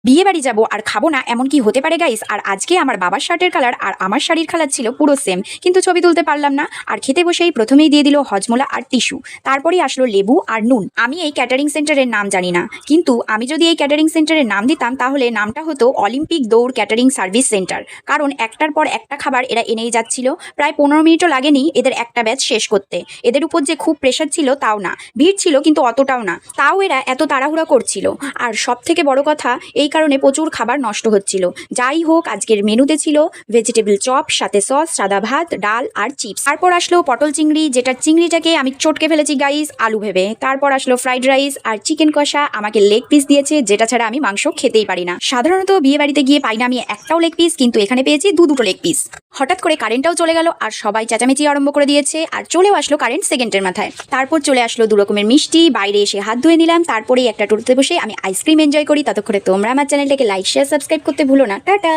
বিয়ে বাড়ি যাবো আর খাবো না এমন কি হতে পারে গাইস। আর আজকে আমার বাবার শার্টের কালার আর আমার শাড়ির কালার ছিল পুরো সেম, কিন্তু ছবি তুলতে পারলাম না। আর খেতে বসেই প্রথমেই দিয়ে দিল হজমোলা আর টিস্যু, তারপরেই আসলো লেবু আর নুন। আমি এই ক্যাটারিং সেন্টারের নাম জানি না, কিন্তু আমি যদি এই ক্যাটারিং সেন্টারের নাম দিতাম তাহলে নামটা হতো অলিম্পিক দৌড় ক্যাটারিং সার্ভিস সেন্টার। কারণ একটার পর একটা খাবার এরা এনেই যাচ্ছিল, প্রায় 15 মিনিটও লাগেনি এদের একটা ব্যাচ শেষ করতে। এদের উপর যে খুব প্রেশার ছিল তাও না, ভিড় ছিল কিন্তু অতটাও না, তাও এরা এত তাড়াহুড়া করছিল। আর সব থেকে বড় কথা, এই কারণে প্রচুর খাবার নষ্ট হচ্ছিল। যাই হোক, আজকের মেনুতে ছিল ভেজিটেবল চপ, সাথে সস, সাদা ভাত, ডাল আর চিপস। তারপর আসলো পটল চিংড়ি, যেটা চিংড়িটাকে আমি চটকে ফেলেছি গাইস আলু ভেবে। তারপর আসলো ফ্রাইড রাইস আর চিকেন কষা, আমাকে লেগ পিস দিয়েছে, যেটা ছাড়া আমি মাংস খেতেই পারি না। সাধারণত বিয়ে বাড়িতে গিয়ে পাই না আমি একটাও লেগ পিস, কিন্তু এখানে পেয়েছি দুটো লেগ পিস। হঠাৎ করে কারেন্টটাও চলে গেল আর সবাই চেঁচামেচি আরম্ভ করে দিয়েছে, আর চলেও আসলো কারেন্ট সেকেন্ডের মাথায়। তারপর চলে আসলো 2 রকমের মিষ্টি, বাইরে এসে হাত ধুয়ে নিলাম, তারপরেই একটা টোটোতে বসে আমি আইসক্রিম এনজয় করি। ততক্ষণে তোমরা আমার চ্যানেলটাকে লাইক, শেয়ার, সাবস্ক্রাইব করতে ভুলো না। টাটা।